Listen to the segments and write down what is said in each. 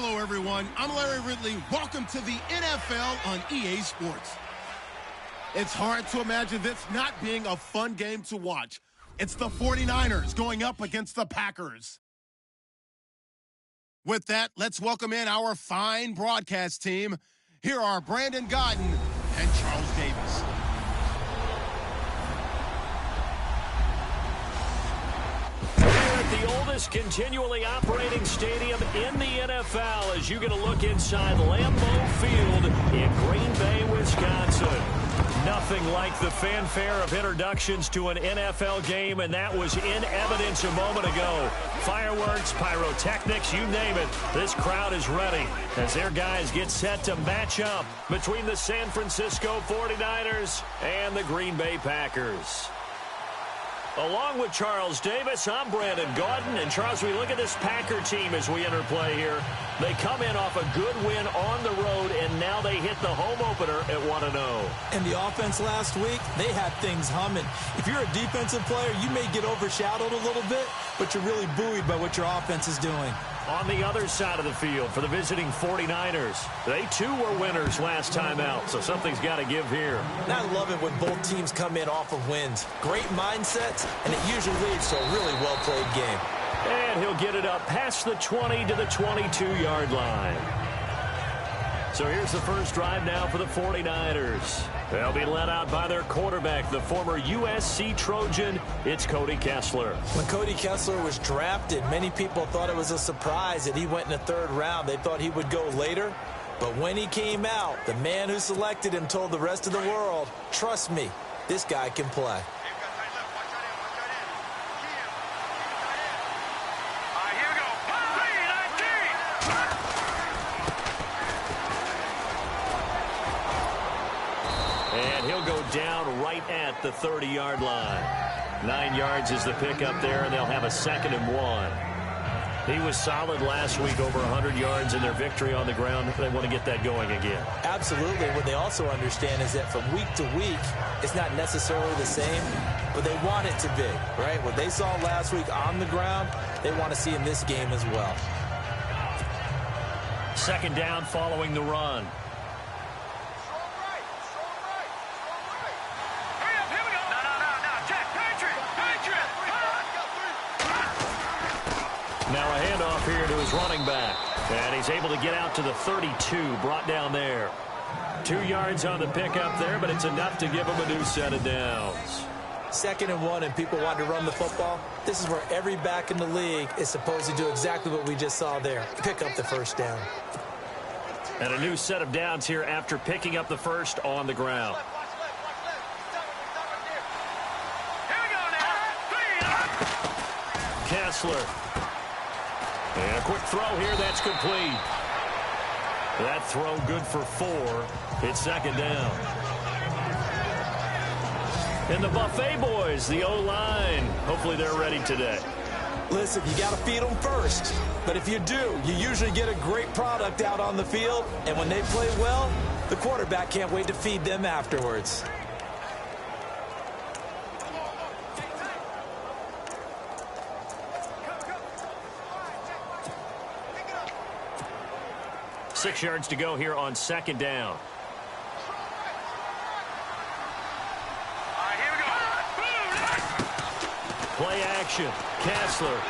Hello, everyone. I'm Larry Ridley. Welcome to the NFL on EA Sports. It's hard to imagine this not being a fun game to watch. It's the 49ers going up against the Packers. With that, let's welcome in our fine broadcast team. Here are Brandon Godden and Charles Davis. The oldest continually operating stadium in the NFL as you get a look inside Lambeau Field in Green Bay, Wisconsin. Nothing like the fanfare of introductions to an NFL game, and that was in evidence a moment ago. Fireworks, pyrotechnics, you name it. This crowd is ready as their guys get set to match up between the San Francisco 49ers and the Green Bay Packers. Along with Charles Davis, I'm Brandon Gaudin. And, Charles, we look at this Packer team as we enter play here. They come in off a good win on the road, and now they hit the home opener at 1-0. And the offense last week, they had things humming. If you're a defensive player, you may get overshadowed a little bit, but you're really buoyed by what your offense is doing. On the other side of the field for the visiting 49ers, they too were winners last time out, so something's got to give here. And I love it when both teams come in off of wins. Great mindsets, and it usually leads to a really well-played game. And he'll get it up past the 20 to the 22-yard line. So here's the first drive now for the 49ers. They'll be led out by their quarterback, the former USC Trojan. It's Cody Kessler. When Cody Kessler was drafted, many people thought it was a surprise that he went in the third round. They thought he would go later. But when he came out, the man who selected him told the rest of the world, trust me, this guy can play. And he'll go down right at the 30-yard line. 9 yards is the pickup there, and they'll have a 2nd and 1. He was solid last week, over 100 yards in their victory on the ground. They want to get that going again. Absolutely. What they also understand is that from week to week, it's not necessarily the same, but they want it to be, right? What they saw last week on the ground, they want to see in this game as well. 2nd down following the run. Now a handoff here to his running back. And he's able to get out to the 32, brought down there. 2 yards on the pickup there, but it's enough to give him a new set of downs. 2nd and 1, and people want to run the football. This is where every back in the league is supposed to do exactly what we just saw there. Pick up the first down. And a new set of downs here after picking up the first on the ground. Kessler. And a quick throw here, that's complete. That throw good for 4. It's 2nd down. And the Buffet boys, the O-line, hopefully they're ready today. Listen, you got to feed them first. But if you do, you usually get a great product out on the field. And when they play well, the quarterback can't wait to feed them afterwards. Six yards to go here on 2nd down. Play action. Kessler.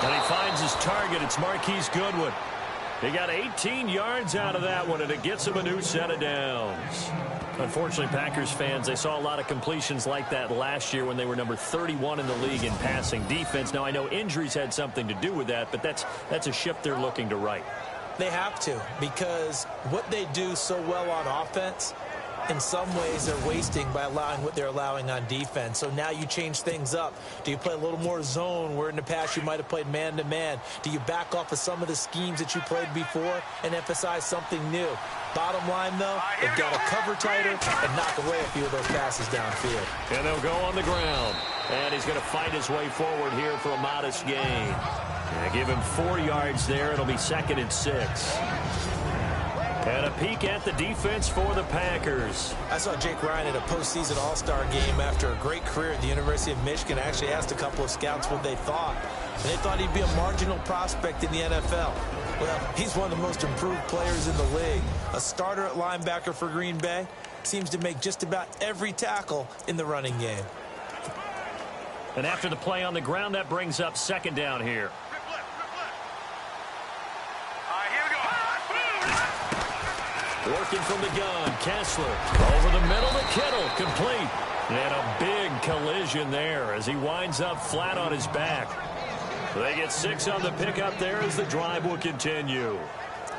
And he finds his target. It's Marquise Goodwin. He got 18 yards out of that one, and it gets him a new set of downs. Unfortunately, Packers fans, they saw a lot of completions like that last year when they were number 31 in the league in passing defense. Now, I know injuries had something to do with that, but that's a ship they're looking to right. They have to, because what they do so well on offense, in some ways they're wasting by allowing what they're allowing on defense. So now you change things up. Do you play a little more zone where in the past you might have played man-to-man? Do you back off of some of the schemes that you played before and emphasize something new? Bottom line, though, they've got to cover tighter and knock away a few of those passes downfield. And they'll go on the ground. And he's going to fight his way forward here for a modest gain. Give him 4 yards there. It'll be 2nd and 6. And a peek at the defense for the Packers. I saw Jake Ryan at a postseason All-Star game after a great career at the University of Michigan. I actually asked a couple of scouts what they thought. And they thought he'd be a marginal prospect in the NFL. Well, he's one of the most improved players in the league. A starter at linebacker for Green Bay. Seems to make just about every tackle in the running game. And after the play on the ground, that brings up second down here. Working from the gun, Kessler over the middle to Kittle, complete. And a big collision there as he winds up flat on his back. They get 6 on the pickup there as the drive will continue.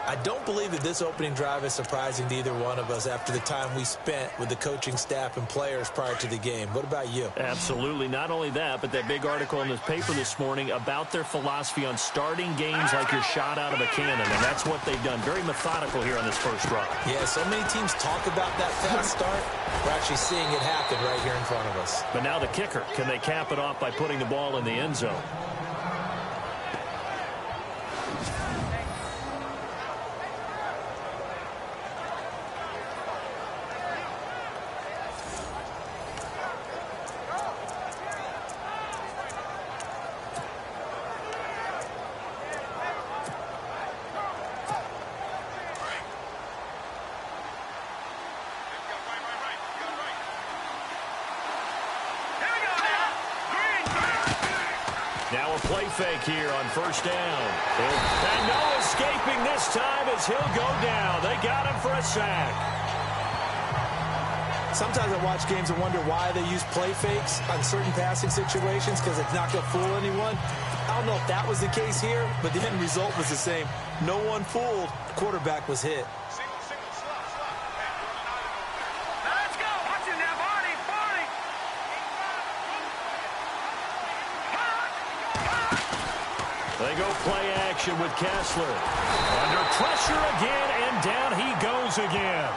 I don't believe that this opening drive is surprising to either one of us after the time we spent with the coaching staff and players prior to the game. What about you? Absolutely. Not only that, but that big article in the paper this morning about their philosophy on starting games like you're shot out of a cannon, and that's what they've done. Very methodical here on this first drive. Yeah, so many teams talk about that fast start. We're actually seeing it happen right here in front of us. But now the kicker. Can they cap it off by putting the ball in the end zone? Now a play fake here on first down. And no escaping this time as he'll go down. They got him for a sack. Sometimes I watch games and wonder why they use play fakes on certain passing situations because it's not going to fool anyone. I don't know if that was the case here, but the end result was the same. No one fooled. The quarterback was hit. They go play action with Kessler. Under pressure again, and down he goes again.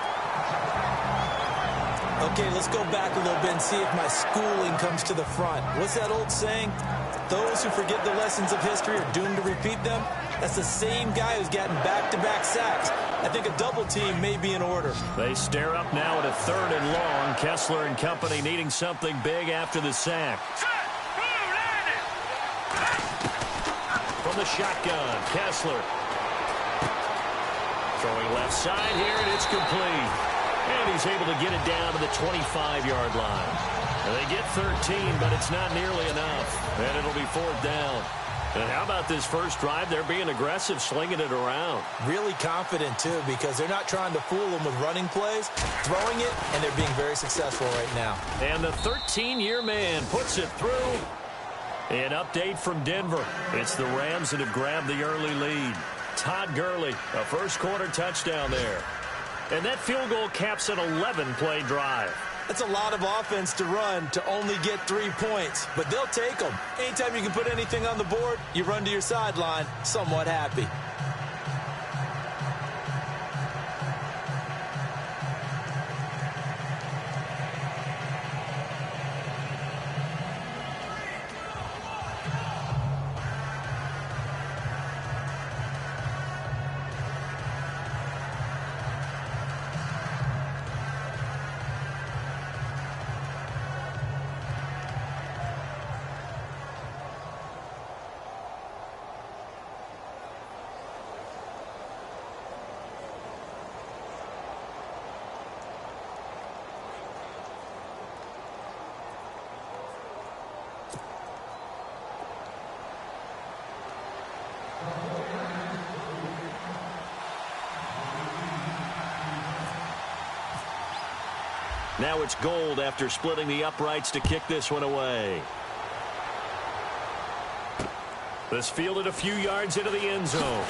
Okay, let's go back a little bit and see if my schooling comes to the front. What's that old saying? Those who forget the lessons of history are doomed to repeat them. That's the same guy who's gotten back-to-back sacks. I think a double team may be in order. They stare up now at a 3rd and long. Kessler and company needing something big after the sack. From the shotgun, Kessler. Throwing left side here, and it's complete. And he's able to get it down to the 25-yard line. And they get 13, but it's not nearly enough. And it'll be 4th down. And how about this first drive? They're being aggressive, slinging it around. Really confident, too, because they're not trying to fool them with running plays, throwing it, and they're being very successful right now. And the 13-year man puts it through. An update from Denver. It's the Rams that have grabbed the early lead. Todd Gurley, a first-quarter touchdown there. And that field goal caps an 11-play drive. That's a lot of offense to run to only get 3 points, but they'll take them. Anytime you can put anything on the board, you run to your sideline somewhat happy. Now it's Gold after splitting the uprights to kick this one away. This fielded a few yards into the end zone.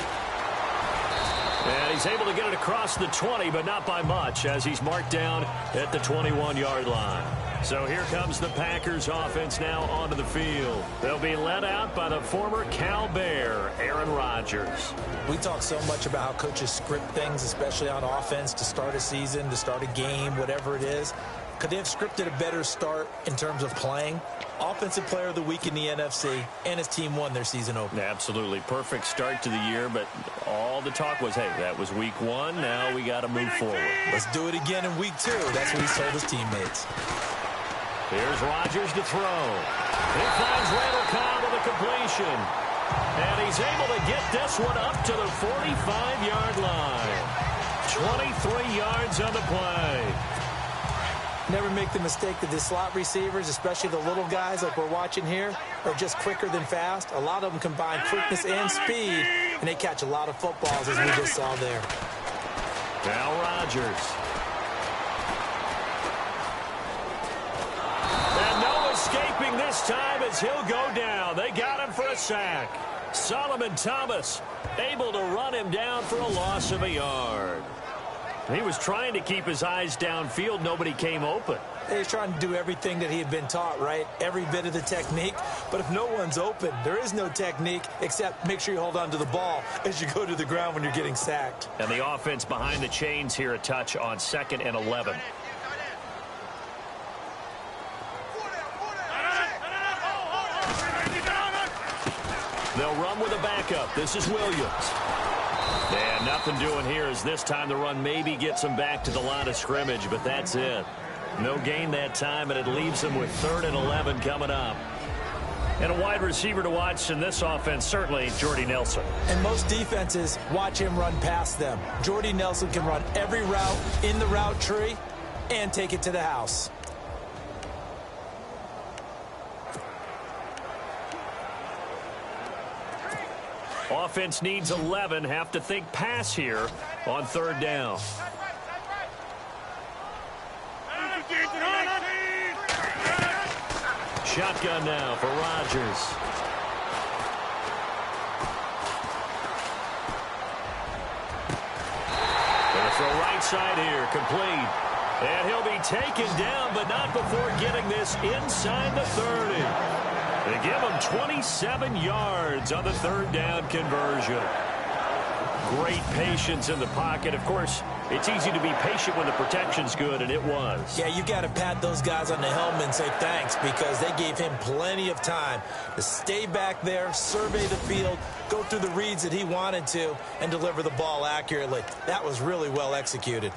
And he's able to get it across the 20, but not by much, as he's marked down at the 21-yard line. So here comes the Packers offense now onto the field. They'll be led out by the former Cal Bear, Aaron Rodgers. We talk so much about how coaches script things, especially on offense, to start a season, to start a game, whatever it is. Could they have scripted a better start in terms of playing? Offensive Player of the Week in the NFC, and his team won their season opener. Absolutely. Perfect start to the year, but all the talk was, hey, that was week 1. Now we got to move forward. Let's do it again in week 2. That's what he told his teammates. Here's Rodgers to throw. He finds Randall Cobb with a completion. And he's able to get this one up to the 45-yard line. 23 yards on the play. Never make the mistake that the slot receivers, especially the little guys like we're watching here, are just quicker than fast. A lot of them combine quickness and speed, and they catch a lot of footballs, as we just saw there. Now Rodgers. And no escaping this time as he'll go down. They got him for a sack. Solomon Thomas able to run him down for a loss of a yard. He was trying to keep his eyes downfield. Nobody came open. He was trying to do everything that he had been taught, right? Every bit of the technique. But if no one's open, there is no technique except make sure you hold on to the ball as you go to the ground when you're getting sacked. And the offense behind the chains here a touch on 2nd and 11. They'll run with a backup. This is Williams. And nothing doing here as this time the run maybe gets them back to the line of scrimmage, but that's it. No gain that time, and it leaves them with 3rd and 11 coming up. And a wide receiver to watch in this offense, certainly Jordy Nelson. And most defenses watch him run past them. Jordy Nelson can run every route in the route tree and take it to the house. Offense needs 11. Have to think pass here on 3rd down. Shotgun now for Rodgers. Gonna throw right side here, complete. And he'll be taken down, but not before getting this inside the 30. They give him 27 yards on the 3rd down conversion. Great patience in the pocket. Of course, it's easy to be patient when the protection's good, and it was. Yeah, you got to pat those guys on the helmet and say thanks because they gave him plenty of time to stay back there, survey the field, go through the reads that he wanted to, and deliver the ball accurately. That was really well executed.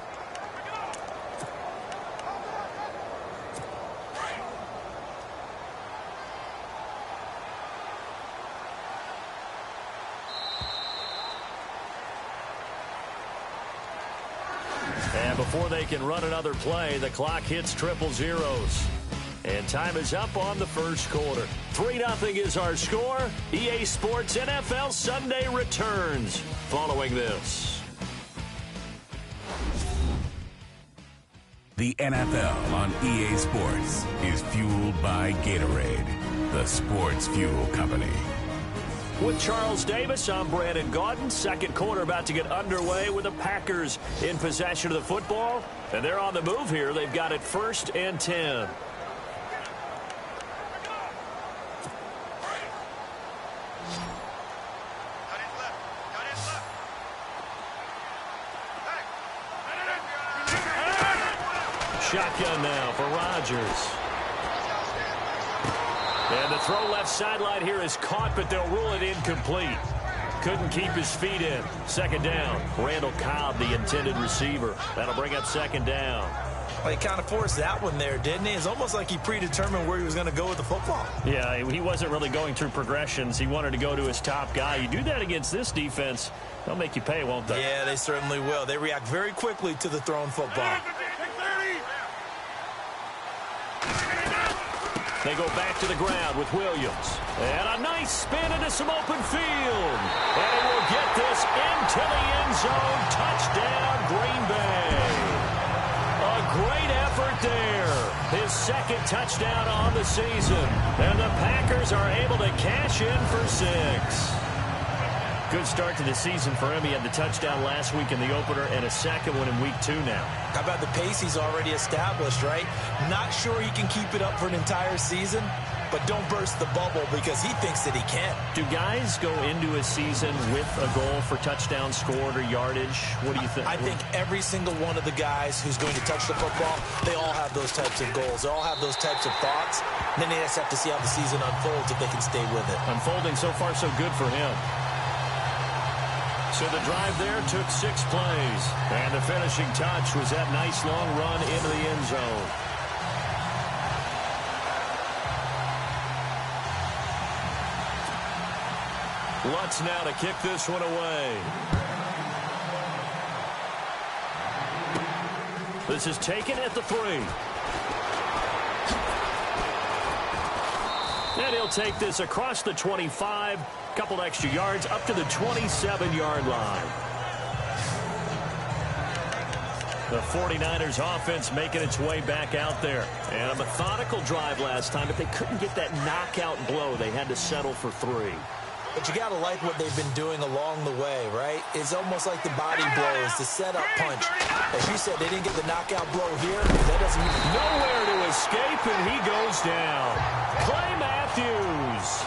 And before they can run another play, the clock hits triple zeros. And time is up on the first quarter. 3-0 is our score. EA Sports NFL Sunday returns following this. The NFL on EA Sports is fueled by Gatorade, the sports fuel company. With Charles Davis, I'm Brandon Gaudin. Second quarter about to get underway with the Packers in possession of the football. And they're on the move here. They've got it 1st and 10. Shotgun now for Rodgers. And the throw left sideline here is caught, but they'll rule it incomplete. Couldn't keep his feet in. 2nd down. Randall Cobb, the intended receiver. That'll bring up 2nd down. Well, he kind of forced that one there, didn't he? It's almost like he predetermined where he was going to go with the football. Yeah, he wasn't really going through progressions. He wanted to go to his top guy. You do that against this defense, they'll make you pay, won't they? Yeah, they certainly will. They react very quickly to the thrown football. They go back to the ground with Williams. And a nice spin into some open field. And he will get this into the end zone. Touchdown, Green Bay. A great effort there. His 2nd touchdown on the season. And the Packers are able to cash in for 6. Good start to the season for him. He had the touchdown last week in the opener and a second one in week 2 now. How about the pace he's already established, right? Not sure he can keep it up for an entire season, but don't burst the bubble because he thinks that he can. Do guys go into a season with a goal for touchdown scored or yardage? What do you think? I think every single one of the guys who's going to touch the football, they all have those types of goals. They all have those types of thoughts. And then they just have to see how the season unfolds if they can stay with it. Unfolding so far so good for him. So the drive there took 6 plays. And the finishing touch was that nice long run into the end zone. Lutz now to kick this one away. This is taken at the 3. And he'll take this across the 25, couple extra yards up to the 27-yard line. The 49ers offense making its way back out there. And a methodical drive last time, but they couldn't get that knockout blow. They had to settle for 3. But you got to like what they've been doing along the way, right? It's almost like the body blows, the setup punch. As you said, they didn't get the knockout blow here. That doesn't mean nowhere to escape, and he goes down. Clay Matthews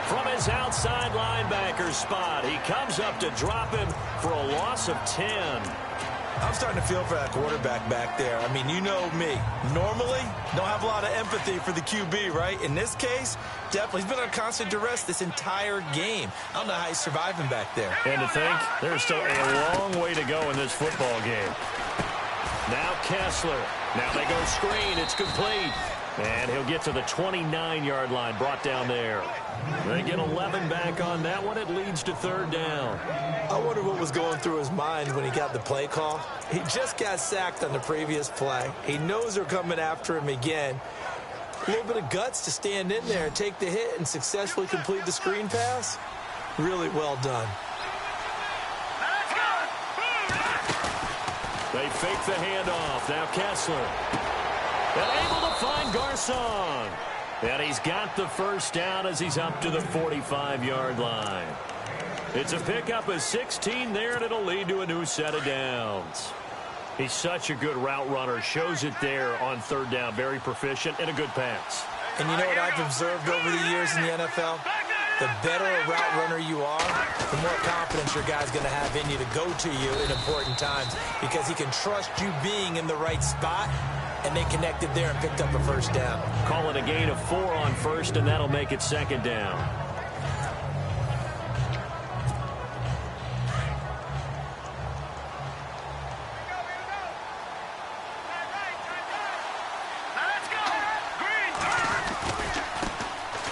from his outside linebacker spot. He comes up to drop him for a loss of 10. I'm starting to feel for that quarterback back there. I mean, you know me. Normally, don't have a lot of empathy for the QB, right? In this case, definitely. He's been under constant duress this entire game. I don't know how he's surviving back there. And to think, there's still a long way to go in this football game. Now Kessler. Now they go screen. It's complete. And he'll get to the 29-yard line, brought down there. They get 11 back on that one. It leads to 3rd down. I wonder what was going through his mind when he got the play call. He just got sacked on the previous play. He knows they're coming after him again. A little bit of guts to stand in there and take the hit and successfully complete the screen pass. Really well done. They fake the handoff. Now Kessler. And able to find Garcon. And he's got the 1st down as he's up to the 45-yard line. It's a pickup of 16 there, and it'll lead to a new set of downs. He's such a good route runner. Shows it there on 3rd down. Very proficient and a good pass. And you know what I've observed over the years in the NFL? The better a route runner you are, the more confidence your guy's going to have in you to go to you in important times because he can trust you being in the right spot. And they connected there and picked up a 1st down. Call it a gain of 4 on 1st, and that'll make it 2nd down.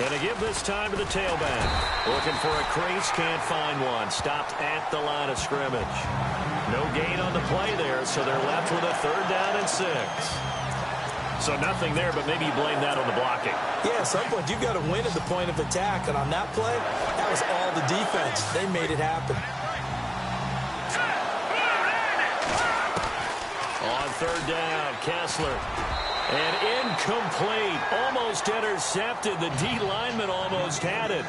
And to give this time to the tailback. Looking for a crease, can't find one. Stopped at the line of scrimmage. No gain on the play there, so they're left with a 3rd down and 6. So nothing there, but maybe you blame that on the blocking. Yeah, at some point, you've got to win at the point of attack. And on that play, that was all the defense. They made it happen. On 3rd down, Kessler. And incomplete. Almost intercepted. The D lineman almost had it.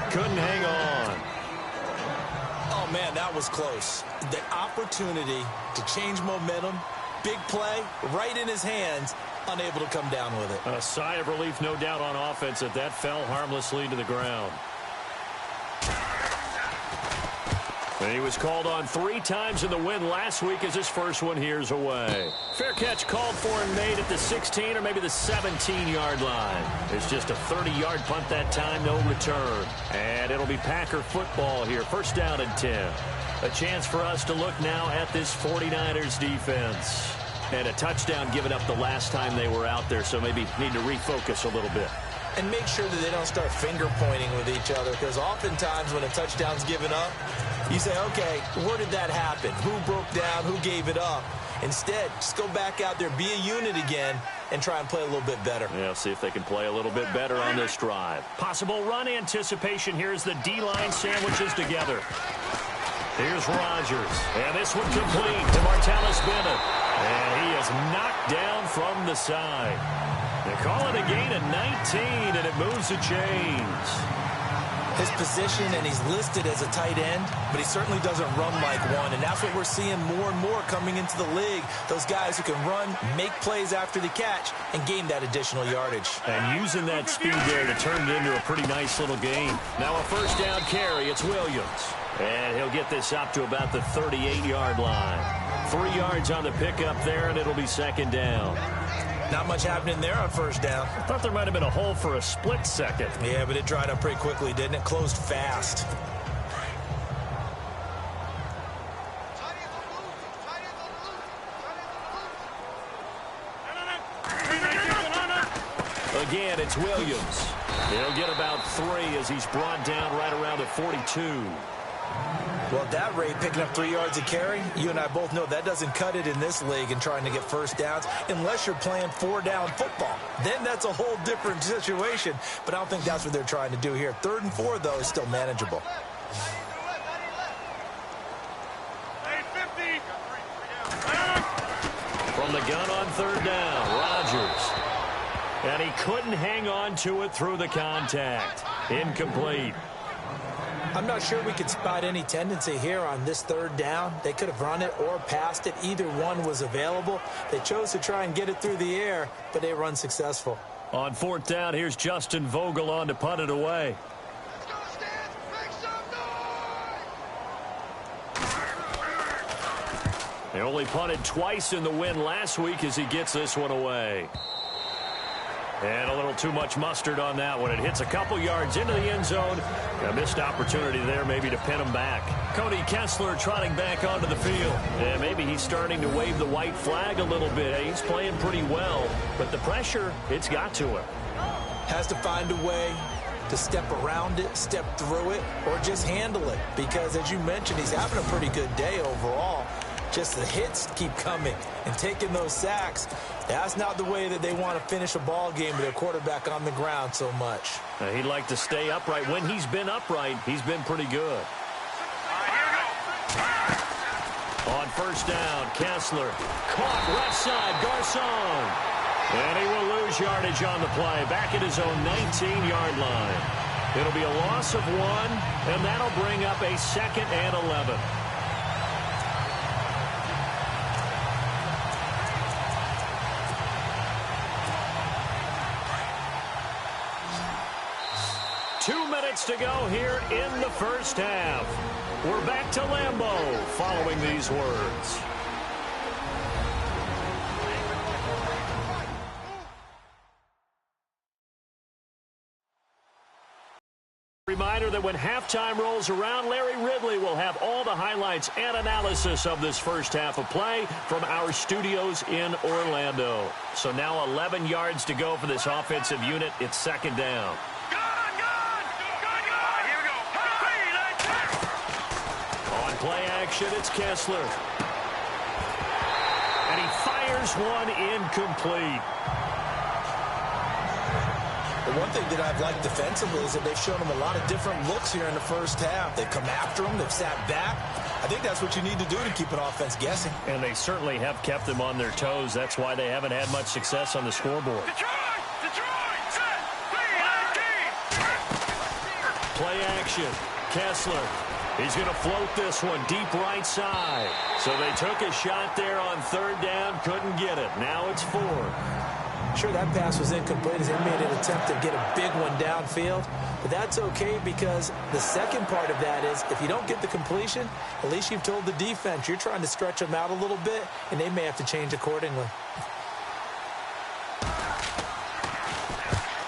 Couldn't hang on. Oh, man, that was close. The opportunity to change momentum, big play, right in his hands, unable to come down with it. A sigh of relief, no doubt, on offense that fell harmlessly to the ground. And he was called on 3 times in the win last week as his first one here's away. Fair catch called for and made at the 16 or maybe the 17-yard line. It's just a 30-yard punt that time, no return. And it'll be Packer football here, 1st down and 10. A chance for us to look now at this 49ers defense. And a touchdown given up the last time they were out there, so maybe need to refocus a little bit. And make sure that they don't start finger pointing with each other, because oftentimes when a touchdown's given up, you say, okay, where did that happen? Who broke down? Who gave it up? Instead, just go back out there, be a unit again, and try and play a little bit better. Yeah, see if they can play a little bit better on this drive. Possible run anticipation here as the D-line sandwiches together. Here's Rodgers. And this one complete to Martellus Bennett. And he is knocked down from the side. They call it a gain of 19, and it moves the chains. His position, and he's listed as a tight end, but he certainly doesn't run like one, and that's what we're seeing more and more coming into the league. Those guys who can run, make plays after the catch, and gain that additional yardage. And using that speed there to turn it into a pretty nice little game. Now a 1st down carry, it's Williams. And he'll get this up to about the 38-yard line. 3 yards on the pickup there, and it'll be 2nd down. Not much happening there on 1st down. I thought there might have been a hole for a split second. Yeah, but it dried up pretty quickly, didn't it? Closed fast. Again, it's Williams. He'll get about 3 as he's brought down right around the 42. Well, at that rate, picking up 3 yards a carry, you and I both know that doesn't cut it in this league and trying to get first downs unless you're playing 4-down football. Then that's a whole different situation, but I don't think that's what they're trying to do here. 3rd and 4, though, is still manageable. From the gun on 3rd down, Rodgers. And he couldn't hang on to it through the contact. Incomplete. I'm not sure we could spot any tendency here on this 3rd down. They could have run it or passed it. Either one was available. They chose to try and get it through the air, but they were unsuccessful. On 4th down, here's Justin Vogel on to punt it away. They only punted twice in the win last week as he gets this one away. And a little too much mustard on that one. It hits a couple yards into the end zone. A missed opportunity there maybe to pin him back. Cody Kessler trotting back onto the field. And maybe he's starting to wave the white flag a little bit. He's playing pretty well, but the pressure, it's got to him. Has to find a way to step around it, step through it, or just handle it. Because as you mentioned, he's having a pretty good day overall. Just the hits keep coming and taking those sacks. That's not the way that they want to finish a ball game with their quarterback on the ground so much. He'd like to stay upright. When he's been upright, he's been pretty good. On 1st down, Kessler caught left side, Garcon. And he will lose yardage on the play, back at his own 19-yard line. It'll be a loss of 1, and that'll bring up a 2nd and 11. To go here in the first half. We're back to Lambeau following these words. Reminder that when halftime rolls around, Larry Ridley will have all the highlights and analysis of this first half of play from our studios in Orlando. So now 11 yards to go for this offensive unit. It's 2nd down. Play action, it's Kessler. And he fires one incomplete. The one thing that I've liked defensively is that they've shown him a lot of different looks here in the first half. They've come after him, they've sat back. I think that's what you need to do to keep an offense guessing. And they certainly have kept them on their toes. That's why they haven't had much success on the scoreboard. Play action, Kessler. He's going to float this one deep right side. So they took a shot there on 3rd down, couldn't get it. Now it's 4. Sure, that pass was incomplete as they made an attempt to get a big one downfield. But that's okay because the second part of that is if you don't get the completion, at least you've told the defense you're trying to stretch them out a little bit, and they may have to change accordingly.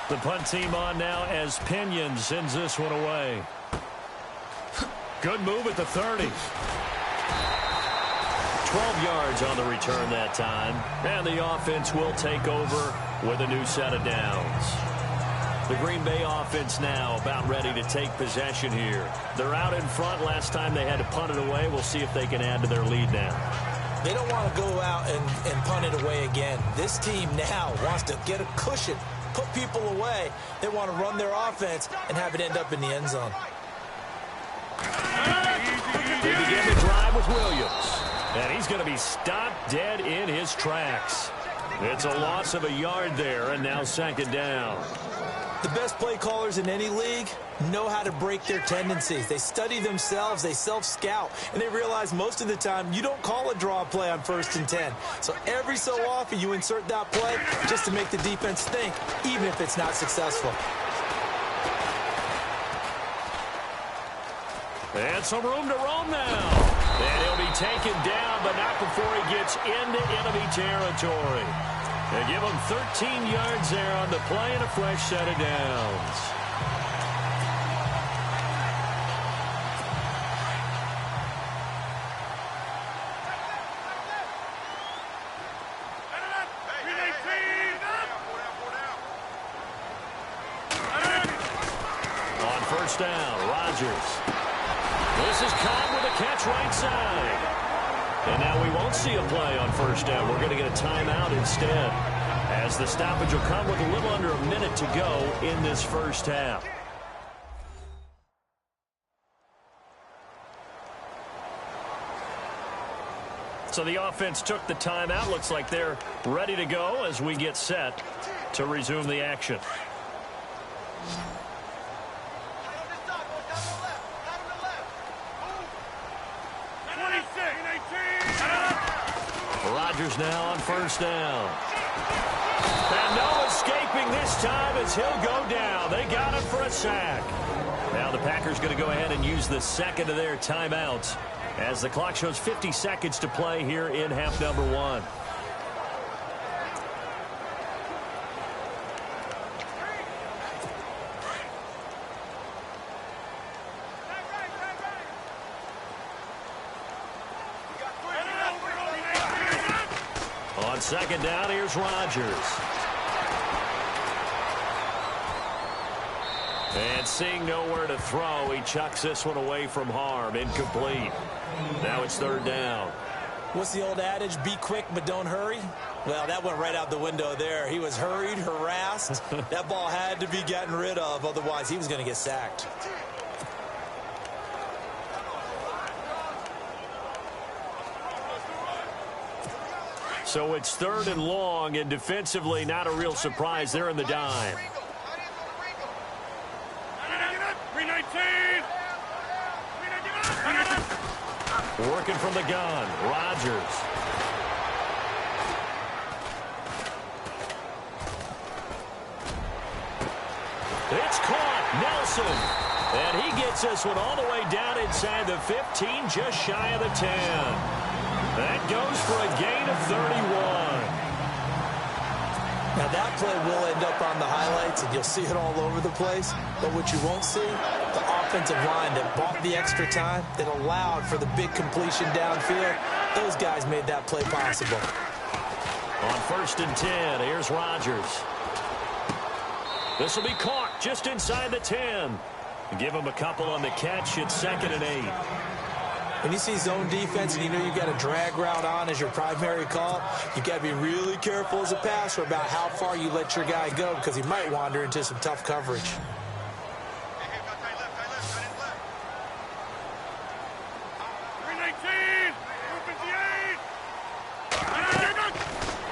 The punt team on now as Pinion sends this one away. Good move at the 30. 12 yards on the return that time. And the offense will take over with a new set of downs. The Green Bay offense now about ready to take possession here. They're out in front. Last time they had to punt it away. We'll see if they can add to their lead now. They don't want to go out and punt it away again. This team now wants to get a cushion, put people away. They want to run their offense and have it end up in the end zone. They begin the drive with Williams. And he's going to be stopped dead in his tracks. It's a loss of a yard there, and now 2nd down. The best play callers in any league know how to break their tendencies. They study themselves, they self-scout, and they realize most of the time you don't call a draw play on 1st and 10. So every so often you insert that play just to make the defense think, even if it's not successful. And some room to roam now. And he'll be taken down, but not before he gets into enemy territory. They give him 13 yards there on the play and a fresh set of downs. first down. Rodgers. This is caught with a catch right side. And now we won't see a play on first down. We're going to get a timeout instead, as the stoppage will come with a little under a minute to go in this first half. So the offense took the timeout. Looks like they're ready to go as we get set to resume the action. Rodgers now on first down. And no escaping this time as he'll go down. They got him for a sack. Now the Packers going to go ahead and use the second of their timeouts, as the clock shows 50 seconds to play here in half number one. On second down, here's Rodgers. And seeing nowhere to throw, he chucks this one away from harm. Incomplete. Now it's third down. What's the old adage? Be quick, but don't hurry. Well, that went right out the window there. He was hurried, harassed. That ball had to be gotten rid of. Otherwise, he was going to get sacked. So it's third and long, and defensively, not a real surprise. They're in the dime. Working from the gun, Rodgers. It's caught, Nelson. And he gets this one all the way down inside the 15, just shy of the 10. That goes for a gain of 31. Now that play will end up on the highlights, and you'll see it all over the place. But what you won't see, the offensive line that bought the extra time, that allowed for the big completion downfield. Those guys made that play possible. On first and 10, here's Rodgers. This will be caught just inside the 10. Give him a couple on the catch. It's second and 8. When you see zone defense and you know you've got a drag route on as your primary call, you've got to be really careful as a passer about how far you let your guy go, because he might wander into some tough coverage.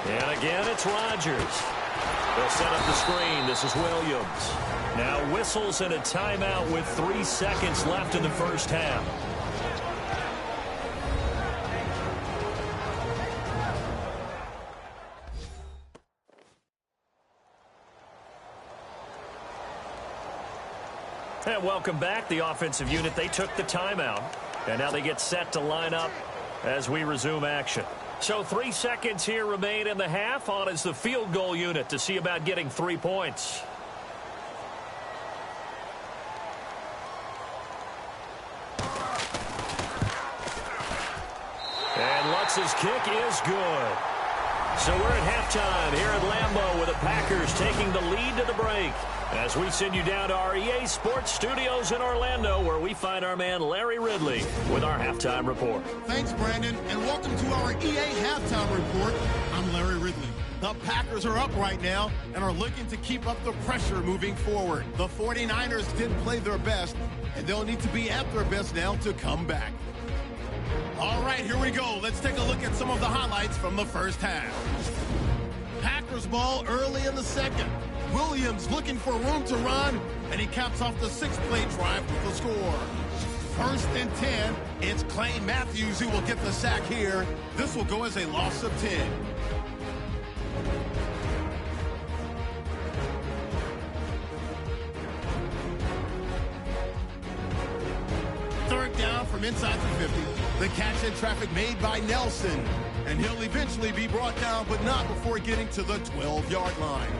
And again, it's Rodgers. They'll set up the screen. This is Williams. Now whistles and a timeout with 3 seconds left in the first half. And welcome back. The offensive unit, they took the timeout. And now they get set to line up as we resume action. So 3 seconds here remain in the half. On is the field goal unit to see about getting 3 points. And Lutz's kick is good. So we're at halftime here at Lambeau with the Packers taking the lead to the break, as we send you down to our EA Sports Studios in Orlando, where we find our man Larry Ridley with our halftime report. Thanks, Brandon, and welcome to our EA Halftime Report. I'm Larry Ridley. The Packers are up right now and are looking to keep up the pressure moving forward. The 49ers didn't play their best, and they'll need to be at their best now to come back. All right, here we go. Let's take a look at some of the highlights from the first half. Packers ball early in the second. Williams looking for room to run, and he caps off the 6-play drive with the score. First and 10, it's Clay Matthews who will get the sack here. This will go as a loss of 10. Third down from inside the 50. The catch in traffic made by Nelson. And he'll eventually be brought down, but not before getting to the 12-yard line.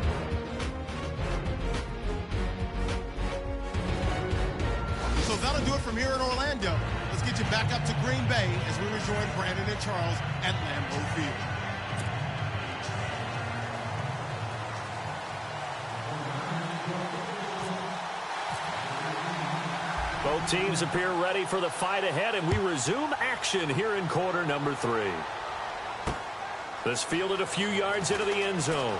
So that'll do it from here in Orlando. Let's get you back up to Green Bay as we rejoin Brandon and Charles at Lambeau Field. Both teams appear ready for the fight ahead, and we resume action here in quarter number 3. This fielded a few yards into the end zone.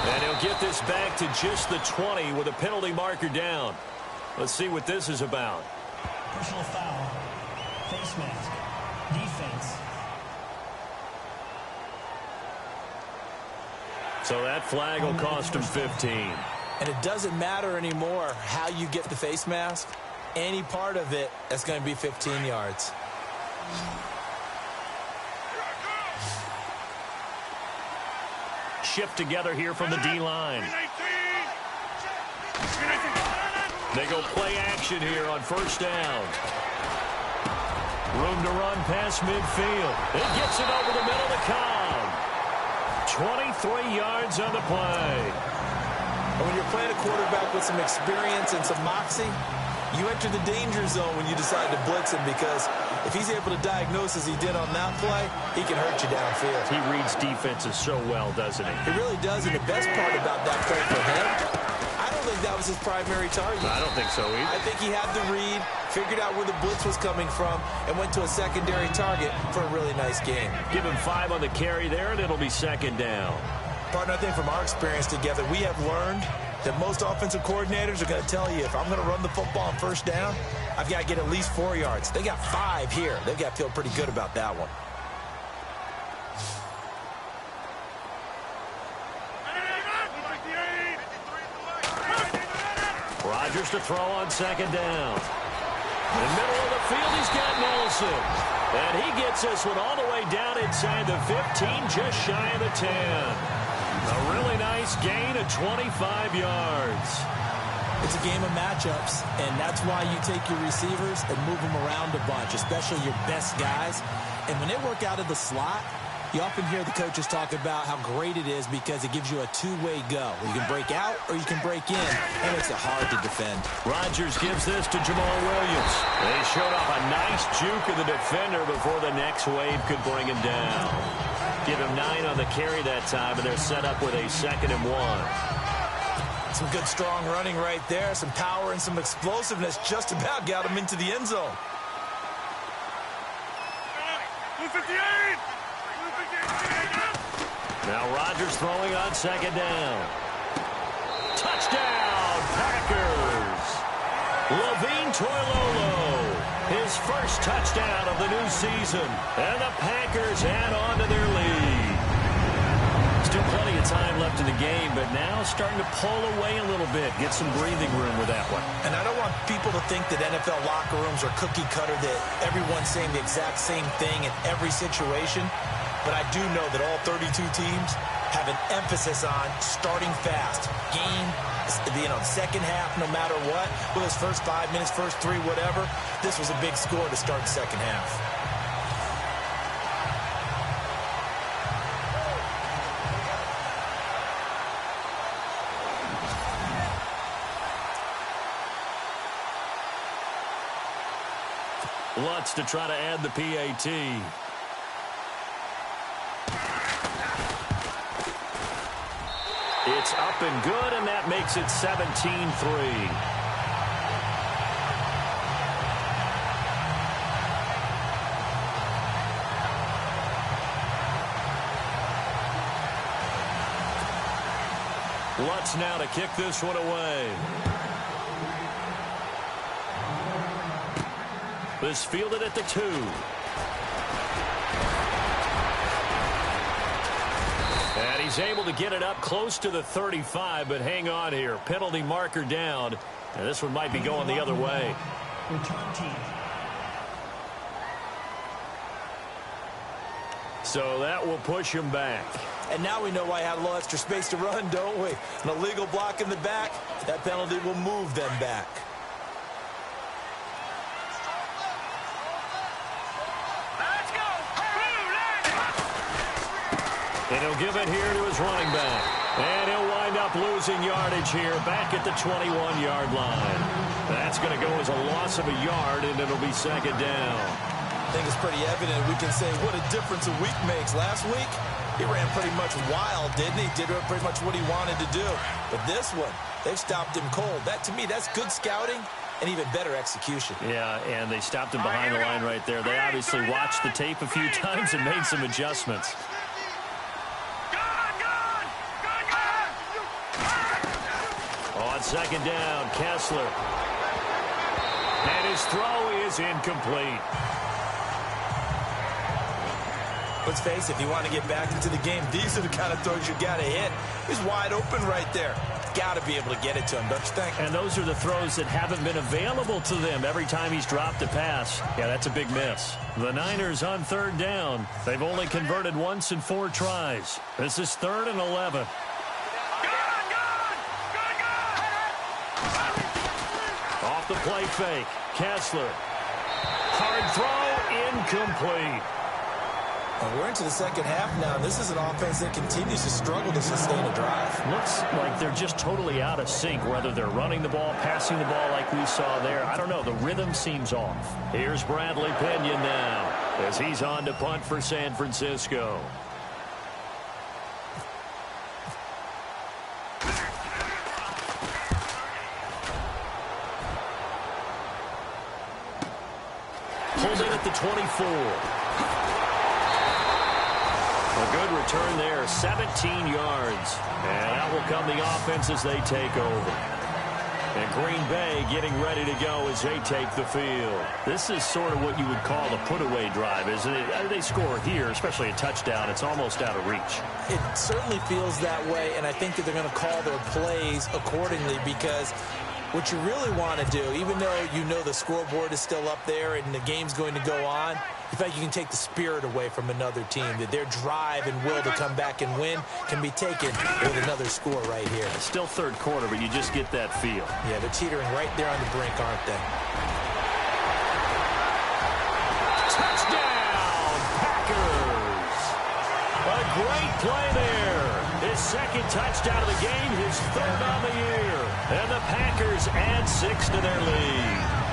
And he'll get this back to just the 20 with a penalty marker down. Let's see what this is about. Personal foul. Face mask. Defense. So that flag will cost him 15. And it doesn't matter anymore how you get the face mask. Any part of it, that's going to be 15 yards. Shift together here from the D-line. They go play action here on first down. Room to run past midfield. It gets it over the middle of the Cobb. 23 yards on the play. And when you're playing a quarterback with some experience and some moxie, you enter the danger zone when you decide to blitz him, because if he's able to diagnose as he did on that play, he can hurt you downfield. He reads defenses so well, doesn't he? He really does, and the best part about that play for him, I don't think that was his primary target. I don't think so either. I think he had the read, figured out where the blitz was coming from, and went to a secondary target for a really nice game. Give him 5 on the carry there, and it'll be second down. Partner, I think from our experience together, we have learned that most offensive coordinators are going to tell you, if I'm going to run the football on first down, I've got to get at least 4 yards. They got 5 here. They've got to feel pretty good about that one. Rodgers to throw on second down. In the middle of the field, he's got Nelson. And he gets this one all the way down inside the 15, just shy of the 10. A really nice gain of 25 yards. It's a game of matchups, and that's why you take your receivers and move them around a bunch, especially your best guys. And when they work out of the slot, you often hear the coaches talk about how great it is because it gives you a two-way go. You can break out or you can break in. It makes it hard to defend. Rodgers gives this to Jamal Williams. They showed off a nice juke of the defender before the next wave could bring him down. Give him 9 on the carry that time, and they're set up with a 2nd and 1. Some good, strong running right there. Some power and some explosiveness just about got him into the end zone. Now Rodgers throwing on second down. Touchdown, Packers. Levine Toilolo, his first touchdown of the new season. And the Packers add on to their lead. Still plenty of time left in the game, but now starting to pull away a little bit. Get some breathing room with that one. And I don't want people to think that NFL locker rooms are cookie cutter, that everyone's saying the exact same thing in every situation. But I do know that all 32 teams have an emphasis on starting fast. Second half, no matter what, with his first 5 minutes, first 3, whatever. This was a big score to start the second half. Lutz to try to add the PAT. It's up and good, and that makes it 17-3. Lutz now to kick this one away. This fielded at the 2. And he's able to get it up close to the 35, but hang on here. Penalty marker down. And this one might be going the other way. Return team. So that will push him back. And now we know why I had a little extra space to run, don't we? An illegal block in the back. That penalty will move them back. And he'll give it here to his running back. And he'll wind up losing yardage here back at the 21-yard line. That's going to go as a loss of a yard, and it'll be second down. I think it's pretty evident. We can say what a difference a week makes. Last week, he ran pretty much wild, didn't he? Did pretty much what he wanted to do. But this one, they've stopped him cold. That, to me, that's good scouting, and even better execution. Yeah, and they stopped him behind the line right there. They obviously watched the tape a few times and made some adjustments. On second down, Kessler. And his throw is incomplete. Let's face it, if you want to get back into the game, these are the kind of throws you got to hit. He's wide open right there. Got to be able to get it to him, don't you think? And those are the throws that haven't been available to them every time he's dropped a pass. Yeah, that's a big miss. The Niners on third down. They've only converted once in 4 tries. This is 3rd and 11. Off the play fake. Kessler. Hard throw, incomplete. And we're into the second half now. This is an offense that continues to struggle to sustain a drive. Looks like they're just totally out of sync, whether they're running the ball, passing the ball like we saw there. I don't know. The rhythm seems off. Here's Bradley Pinion now as he's on to punt for San Francisco. Pulled in at the 24. A good return there, 17 yards. And out will come the offense as they take over. And Green Bay getting ready to go as they take the field. This is sort of what you would call a put-away drive, isn't it? They score here, especially a touchdown. It's almost out of reach. It certainly feels that way, and I think that they're going to call their plays accordingly because what you really want to do, even though you know the scoreboard is still up there and the game's going to go on, in fact, you can take the spirit away from another team, that their drive and will to come back and win can be taken with another score right here. It's still third quarter, but you just get that feel. Yeah, they're teetering right there on the brink, aren't they? Touchdown, Packers! A great play there. His second touchdown of the game, his 3rd on the year. And the Packers add 6 to their lead.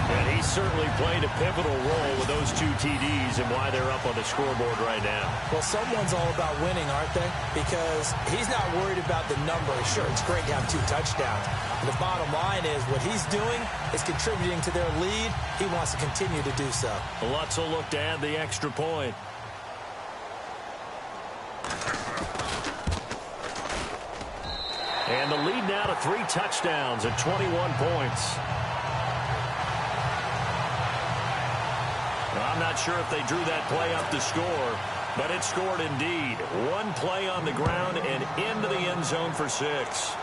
And he certainly played a pivotal role with those 2 TDs and why they're up on the scoreboard right now. Well, someone's all about winning, aren't they? Because he's not worried about the number. Sure, it's great to have 2 touchdowns. But the bottom line is what he's doing is contributing to their lead. He wants to continue to do so. Lutz will look to add the extra point. And the lead now to 3 touchdowns at 21 points. I'm not sure if they drew that play up to score, but it scored indeed. 1 play on the ground and into the end zone for 6.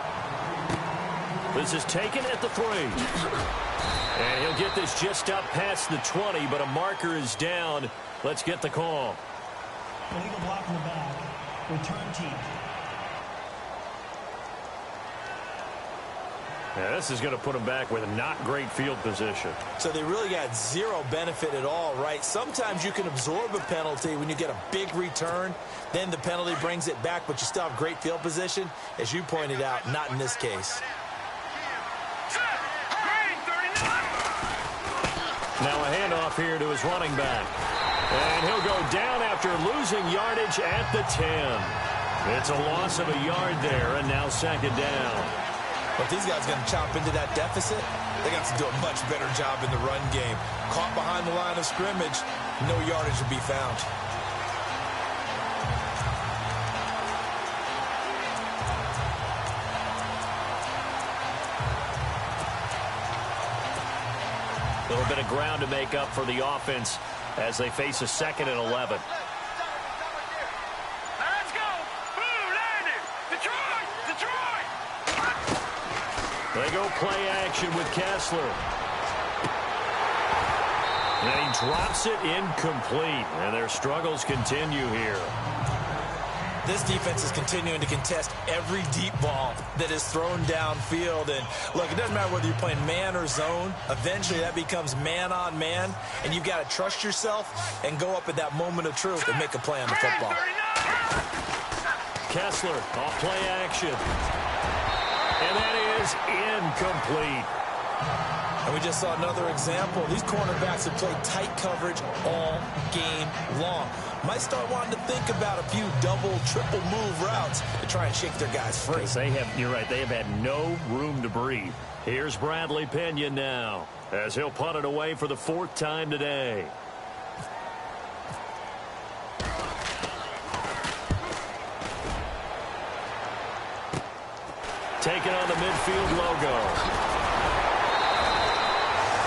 This is taken at the 3. And he'll get this just up past the 20, but a marker is down. Let's get the call. Illegal block in the back. Return team. Yeah, this is going to put them back with a not great field position. So they really got 0 benefit at all, right? Sometimes you can absorb a penalty when you get a big return. Then the penalty brings it back, but you still have great field position. As you pointed out, not in this case. Now a handoff here to his running back. And he'll go down after losing yardage at the 10. It's a loss of a yard there, and now 2nd down. But these guys are going to chop into that deficit. They got to do a much better job in the run game. Caught behind the line of scrimmage, no yardage will be found. A little bit of ground to make up for the offense as they face a 2nd and 11. They go play action with Kessler. And he drops it incomplete. And their struggles continue here. This defense is continuing to contest every deep ball that is thrown downfield. And look, it doesn't matter whether you're playing man or zone. Eventually that becomes man on man. And you've got to trust yourself and go up at that moment of truth and make a play on the football. Kessler off play action. And that is incomplete. And we just saw another example. These cornerbacks have played tight coverage all game long. Might start wanting to think about a few double, triple move routes to try and shake their guys free. You're right, they have had no room to breathe. Here's Bradley Pinion now, as he'll punt it away for the 4th time today. Taking on the midfield logo.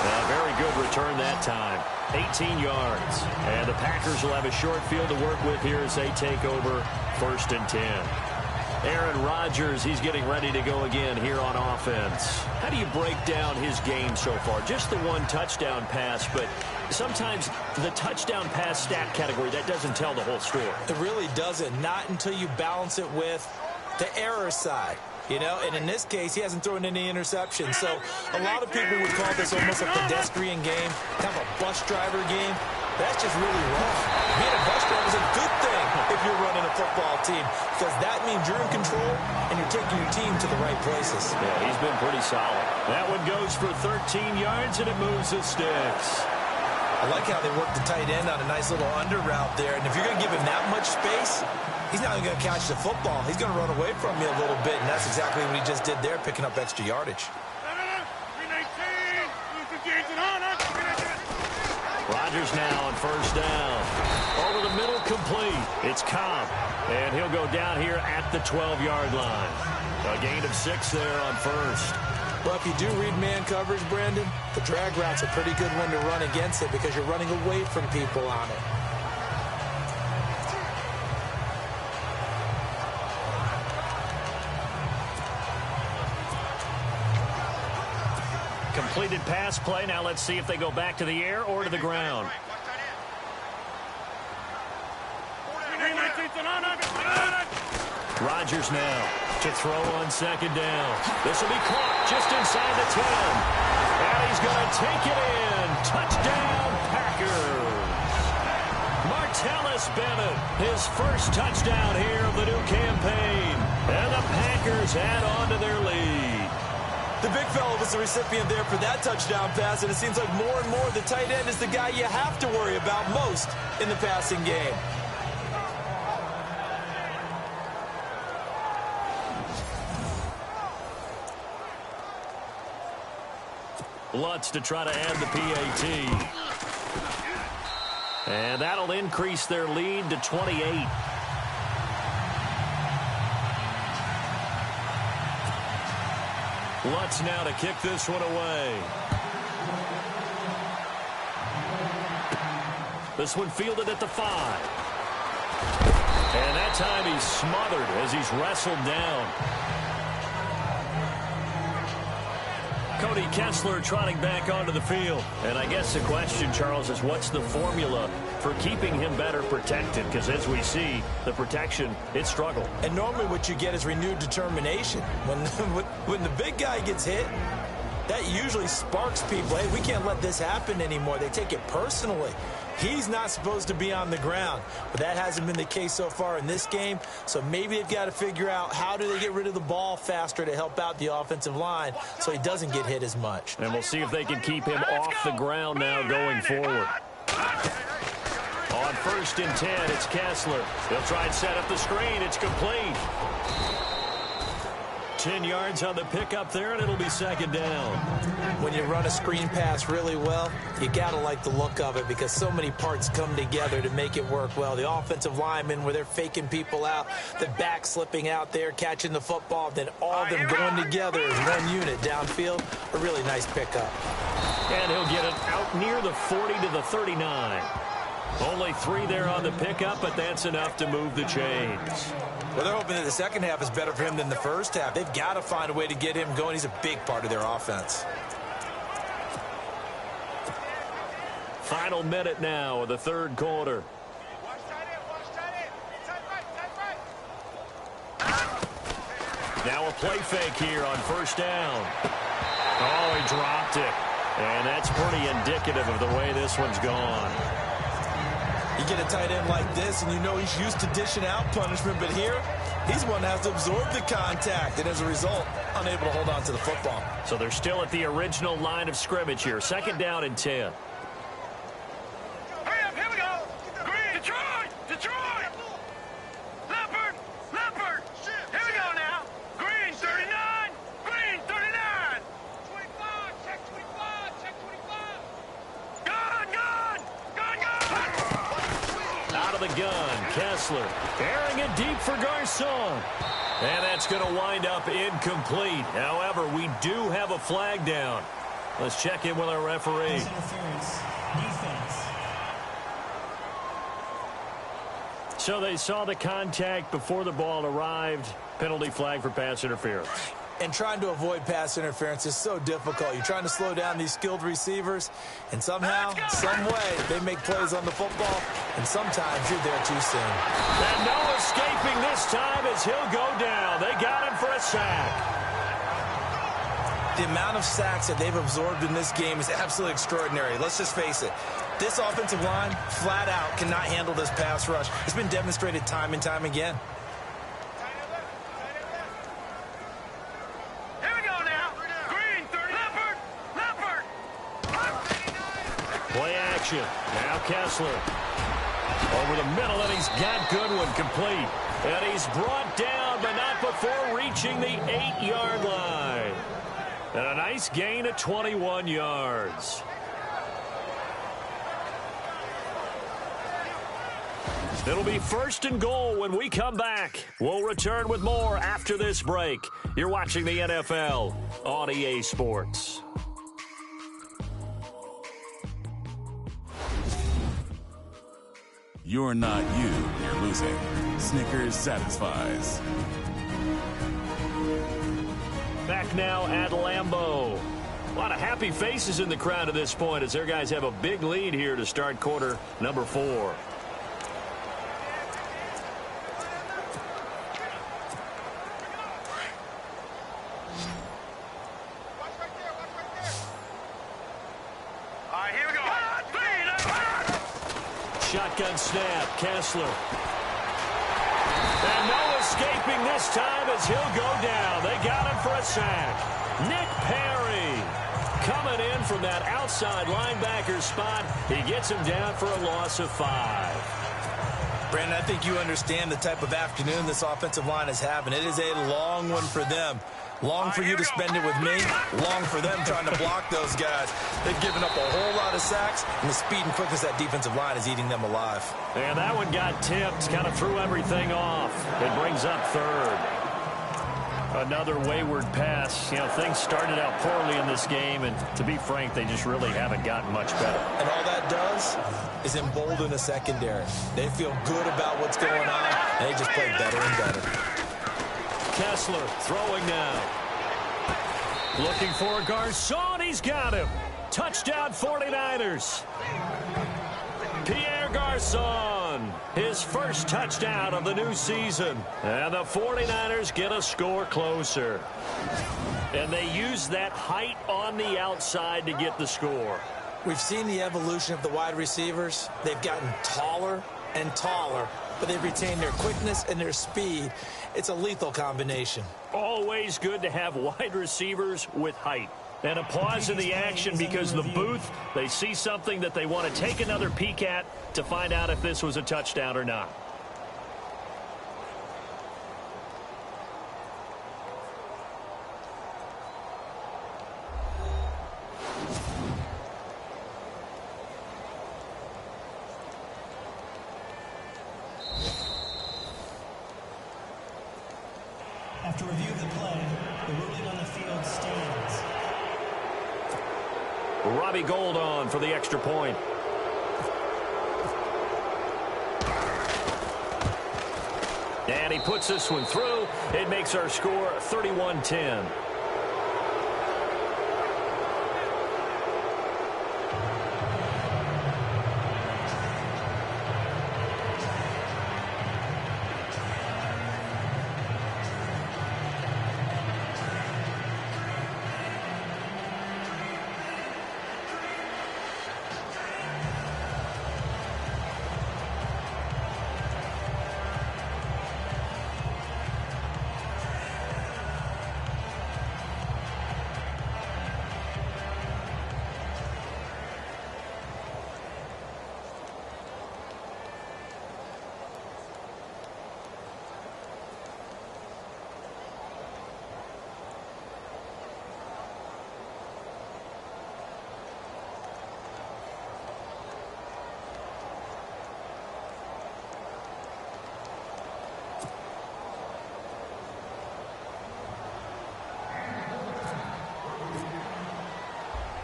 A very good return that time. 18 yards. And the Packers will have a short field to work with here as they take over 1st and 10. Aaron Rodgers, he's getting ready to go again here on offense. How do you break down his game so far? Just the 1 touchdown pass, but sometimes the touchdown pass stat category, that doesn't tell the whole story. It really doesn't. Not until you balance it with the error side. You know, and in this case, he hasn't thrown any interceptions. So a lot of people would call this almost a pedestrian game, kind of a bus driver game. That's just really wrong. Being a bus driver is a good thing if you're running a football team, because that means you're in control and you're taking your team to the right places. Yeah, he's been pretty solid. That one goes for 13 yards, and it moves the sticks. I like how they work the tight end on a nice little under route there. And if you're going to give him that much space, he's not even going to catch the football. He's going to run away from you a little bit, and that's exactly what he just did there, picking up extra yardage. Rodgers now on 1st down. Over the middle, complete. It's Cobb, and he'll go down here at the 12-yard line. A gain of 6 there on 1st. Well, if you do read man coverage, Brandon, the drag route's a pretty good one to run against it because you're running away from people on it. Completed pass play. Now let's see if they go back to the air or to the ground. Rodgers now to throw on 2nd down. This will be caught just inside the 10. And he's going to take it in. Touchdown, Packers. Martellus Bennett, his 1st touchdown here of the new campaign. And the Packers add on to their lead. The big fella was the recipient there for that touchdown pass, and it seems like more and more the tight end is the guy you have to worry about most in the passing game. Lutz to try to add the PAT. And that'll increase their lead to 28. Lutz now to kick this one away. This one fielded at the 5. And that time he's smothered as he's wrestled down. Cody Kessler trotting back onto the field. And I guess the question, Charles, is what's the formula for keeping him better protected? Because as we see, the protection, it struggled. And normally what you get is renewed determination. When the big guy gets hit, that usually sparks people. Hey, we can't let this happen anymore. They take it personally. He's not supposed to be on the ground, but that hasn't been the case so far in this game. So maybe they've got to figure out how do they get rid of the ball faster to help out the offensive line so he doesn't get hit as much. And we'll see if they can keep him off the ground now going forward. On 1st and 10, it's Kessler. He'll try and set up the screen. It's complete. 10 yards on the pickup there, and it'll be 2nd down. When you run a screen pass really well, you got to like the look of it because so many parts come together to make it work well. The offensive linemen, where they're faking people out, the back slipping out there, catching the football, then all of them going together as one unit downfield. A really nice pickup. And he'll get it out near the 40 to the 39. Only 3 there on the pickup, but that's enough to move the chains. Well, they're hoping that the second half is better for him than the first half. They've got to find a way to get him going. He's a big part of their offense. Final minute now of the 3rd quarter. Now a play fake here on 1st down. Oh, he dropped it. And that's pretty indicative of the way this one's gone. You get a tight end like this, and you know he's used to dishing out punishment, but here, He's one that has to absorb the contact, and as a result, unable to hold on to the football. So they're still at the original line of scrimmage here. 2nd down and 10. Hurry up, here we go. Green, Detroit, Detroit. Leopard, Leopard. Here we go now. Green, 39. Green, 39. 25, check 25, check 25. Gun, gun, gun, gun. Out of the gun, Kessler. Airing it deep for Garcon. And that's going to wind up incomplete. However, we do have a flag down. Let's check in with our referee. Pass interference, defense. So they saw the contact before the ball arrived. Penalty flag for pass interference. And trying to avoid pass interference is so difficult. You're trying to slow down these skilled receivers, and somehow, some way, they make plays on the football, and sometimes you're there too soon. And no escaping this time as he'll go down. They got him for a sack. The amount of sacks that they've absorbed in this game is absolutely extraordinary. Let's just face it. This offensive line, flat out, cannot handle this pass rush. It's been demonstrated time and time again. Play action. Now Kessler. Over the middle, and he's got Goodwin complete. And he's brought down, but not before reaching the 8-yard line. And a nice gain of 21 yards. It'll be 1st and goal when we come back. We'll return with more after this break. You're watching the NFL on EA Sports. You're not you, you're losing. Snickers satisfies. Back now at Lambeau. A lot of happy faces in the crowd at this point as their guys have a big lead here to start quarter number 4. Shotgun snap, Kessler. And no escaping this time as he'll go down. They got him for a sack. Nick Perry coming in from that outside linebacker spot. He gets him down for a loss of 5. Brandon, I think you understand the type of afternoon this offensive line is having. It is a long one for them. Long for you to spend it with me. Long for them trying to block those guys. They've given up a whole lot of sacks, and the speed and quickness of that defensive line is eating them alive. And that one got tipped, kind of threw everything off. It brings up 3rd. Another wayward pass. You know, things started out poorly in this game, and to be frank, they just really haven't gotten much better. And all that does is embolden the secondary. They feel good about what's going on, and they just play better and better. Kessler throwing now. Looking for Garcon. He's got him. Touchdown 49ers. Pierre Garcon. His first touchdown of the new season. And the 49ers get a score closer. And they use that height on the outside to get the score. We've seen the evolution of the wide receivers. They've gotten taller and taller, but they've retained their quickness and their speed. It's a lethal combination. Always good to have wide receivers with height. And a pause in the action because the booth, they see something that they want to take another peek at to find out if this was a touchdown or not. After review of the play, the ruling on the field stands. Robbie Gould on for the extra point. And he puts this one through. It makes our score 31-10.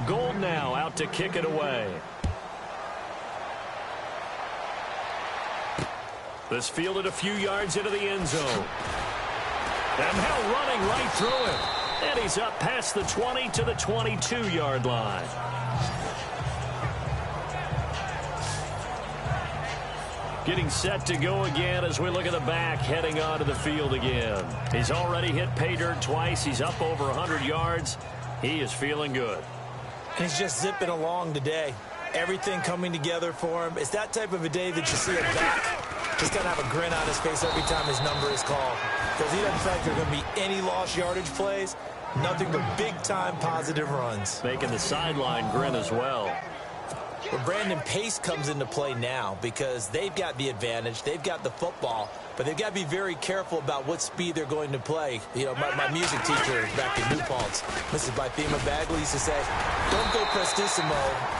Gold now out to kick it away. This fielded a few yards into the end zone. And now running right through him. And he's up past the 20 to the 22-yard line. Getting set to go again as we look at the back heading onto the field again. He's already hit pay dirt twice. He's up over 100 yards. He is feeling good. And he's just zipping along today. Everything coming together for him. It's that type of a day that you see a back just going to have a grin on his face every time his number is called. Because he doesn't think there are going to be any lost yardage plays. Nothing but big-time positive runs. Making the sideline grin as well. But Brandon, pace comes into play now because they've got the advantage. They've got the football. But they've got to be very careful about what speed they're going to play. You know, my music teacher back in New Paltz, Mrs. Bythema Bagley, used to say, don't go prestissimo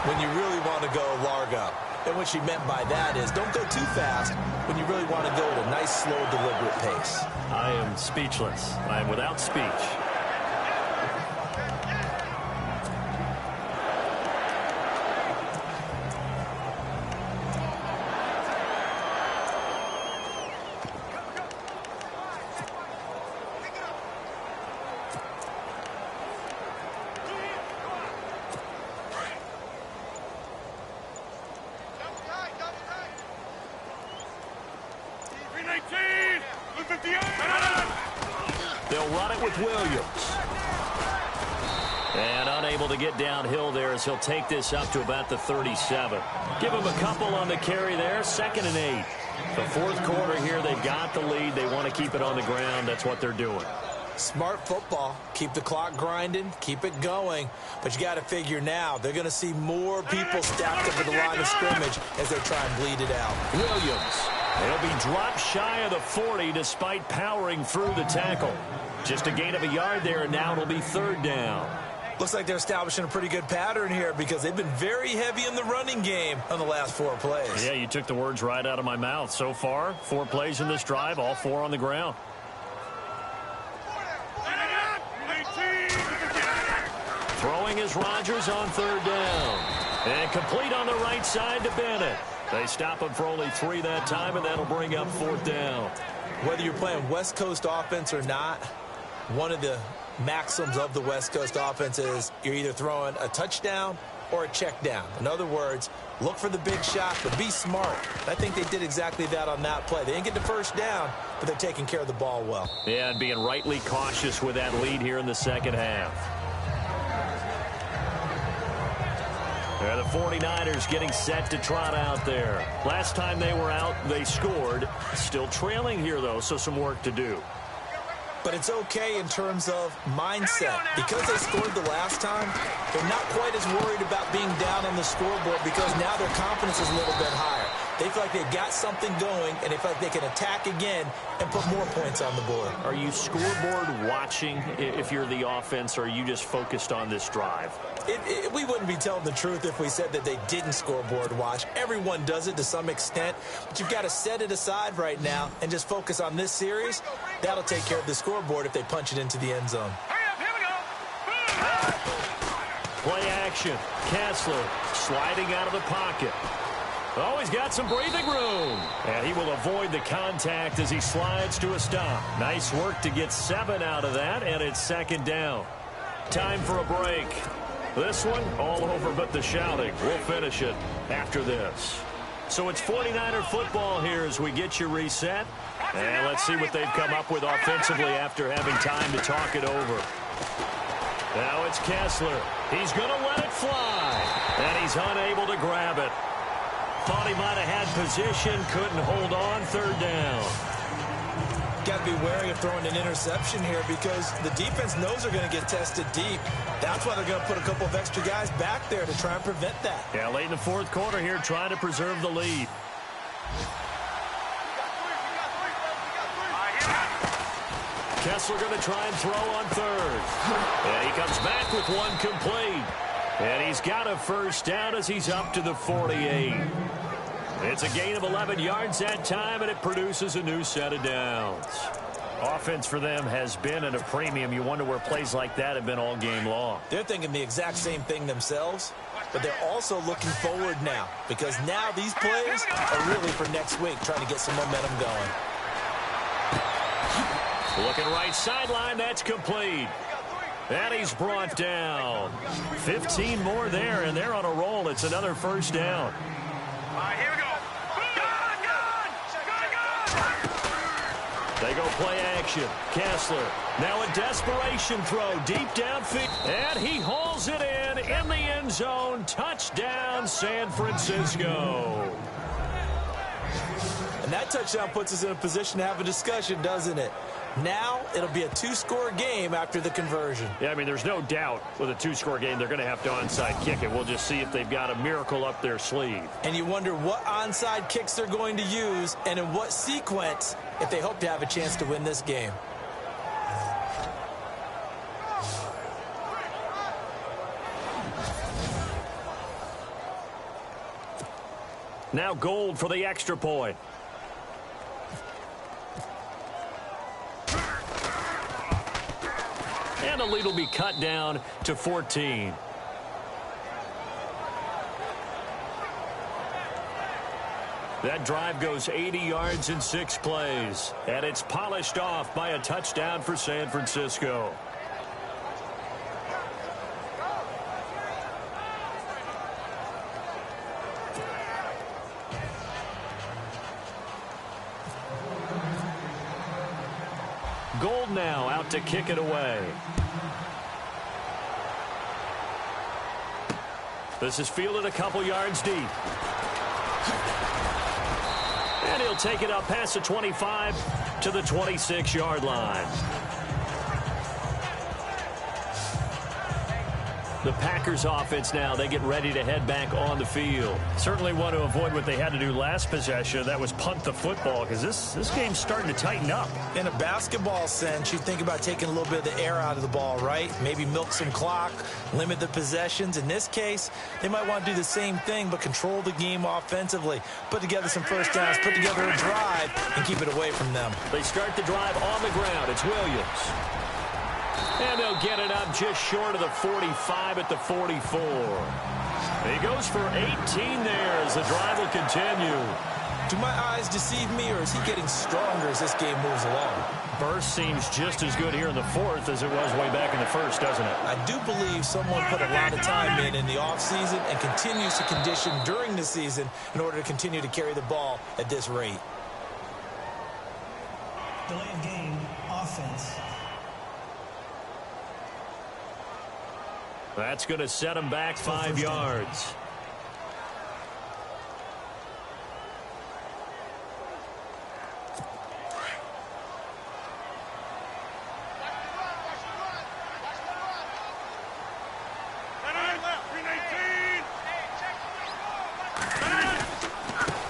when you really want to go largo. And what she meant by that is don't go too fast when you really want to go at a nice, slow, deliberate pace. I am speechless. I am without speech. They'll run it with Williams. And unable to get downhill there as he'll take this up to about the 37. Give him a couple on the carry there. 2nd and 8. The fourth quarter here, they've got the lead. They want to keep it on the ground. That's what they're doing. Smart football. Keep the clock grinding. Keep it going. But you got to figure now, they're going to see more people stacked up at the line of scrimmage as they try and bleed it out. Williams. He'll be dropped shy of the 40 despite powering through the tackle. Just a gain of a yard there, and now it'll be 3rd down. Looks like they're establishing a pretty good pattern here because they've been very heavy in the running game on the last 4 plays. Yeah, you took the words right out of my mouth. So far, 4 plays in this drive, all 4 on the ground. Throwing is Rodgers on 3rd down. And complete on the right side to Bennett. They stop him for only 3 that time, and that'll bring up 4th down. Whether you're playing West Coast offense or not, one of the maxims of the West Coast offense is you're either throwing a touchdown or a check down. In other words, look for the big shot, but be smart. I think they did exactly that on that play. They didn't get the first down, but they're taking care of the ball well. Yeah, and being rightly cautious with that lead here in the second half. The 49ers getting set to trot out there. Last time they were out, they scored. Still trailing here, though, so some work to do. But it's okay in terms of mindset. Because they scored the last time, they're not quite as worried about being down on the scoreboard because now their confidence is a little bit higher. They feel like they've got something going, and they feel like they can attack again and put more points on the board. Are you scoreboard watching if you're the offense, or are you just focused on this drive? We wouldn't be telling the truth if we said that they didn't scoreboard watch. Everyone does it to some extent, but you've got to set it aside right now and just focus on this series. That'll take care of the scoreboard if they punch it into the end zone. Play action. Kessler sliding out of the pocket. Oh, he's got some breathing room. And he will avoid the contact as he slides to a stop. Nice work to get 7 out of that, and it's 2nd down. Time for a break. This one, all over but the shouting. We'll finish it after this. So it's 49er football here as we get you reset. And let's see what they've come up with offensively after having time to talk it over. Now it's Kessler. He's going to let it fly. And he's unable to grab it. Thought he might have had position, couldn't hold on. 3rd down. Got to be wary of throwing an interception here because the defense knows they're going to get tested deep. That's why they're going to put a couple of extra guys back there to try and prevent that. Yeah, late in the 4th quarter here, trying to preserve the lead. Kessler going to try and throw on 3rd. And he comes back with one complete. And he's got a 1st down as he's up to the 48. It's a gain of 11 yards that time, and it produces a new set of downs. Offense for them has been at a premium. You wonder where plays like that have been all game long. They're thinking the exact same thing themselves, but they're also looking forward now because now these plays are really for next week, trying to get some momentum going. Looking right sideline, that's complete. And he's brought down. 15 more there, and they're on a roll. It's another first down. All right, here we go. They go play action. Kessler, now a desperation throw deep downfield. And he hauls it in the end zone. Touchdown, San Francisco. And that touchdown puts us in a position to have a discussion, doesn't it? Now it'll be a two-score game after the conversion. Yeah, I mean, there's no doubt with a two-score game they're going to have to onside kick it. We'll just see if they've got a miracle up their sleeve. And you wonder what onside kicks they're going to use and in what sequence if they hope to have a chance to win this game. Now Gold for the extra point. And the lead will be cut down to 14. That drive goes 80 yards in 6 plays. And it's polished off by a touchdown for San Francisco. Gold now out to kick it away. This is fielded a couple yards deep. And he'll take it up past the 25 to the 26-yard line. The Packers offense now, they get ready to head back on the field. Certainly want to avoid what they had to do last possession. That was punt the football because this game's starting to tighten up. In a basketball sense, you think about taking a little bit of the air out of the ball, right? Maybe milk some clock, limit the possessions. In this case, they might want to do the same thing but control the game offensively. Put together some first downs, put together a drive, and keep it away from them. They start the drive on the ground. It's Williams. And they'll get it up just short of the 45 at the 44. He goes for 18 there as the drive will continue. Do my eyes deceive me, or is he getting stronger as this game moves along? Burst seems just as good here in the fourth as it was way back in the first, doesn't it? I do believe someone put a lot of time in the offseason and continues to condition during the season in order to continue to carry the ball at this rate. Delay of game, offense. That's going to set him back 5 yards.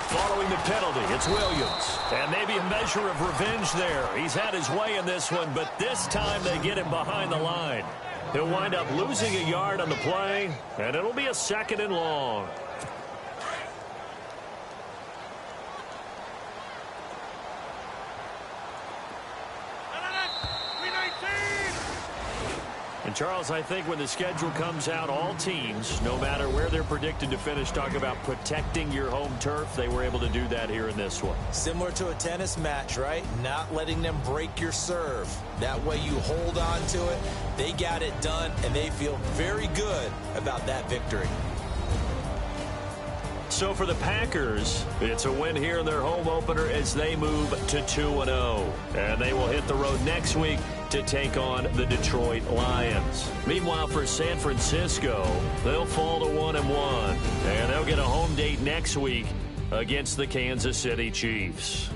Following the penalty, it's Williams. And maybe a measure of revenge there. He's had his way in this one, but this time they get him behind the line. He'll wind up losing a yard on the play, and it'll be a 2nd and long. And, Charles, I think when the schedule comes out, all teams, no matter where they're predicted to finish, talk about protecting your home turf. They were able to do that here in this one. Similar to a tennis match, right? Not letting them break your serve. That way you hold on to it. They got it done, and they feel very good about that victory. So for the Packers, it's a win here in their home opener as they move to 2-0. And they will hit the road next week to take on the Detroit Lions. Meanwhile, for San Francisco, they'll fall to 1-1. And they'll get a home date next week against the Kansas City Chiefs.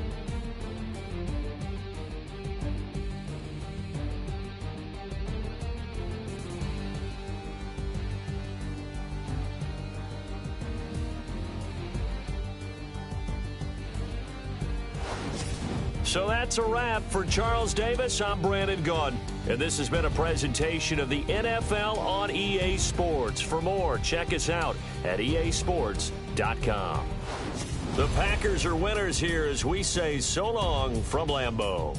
So that's a wrap for Charles Davis. I'm Brandon Gaudin, and this has been a presentation of the NFL on EA Sports. For more, check us out at easports.com. The Packers are winners here as we say so long from Lambeau.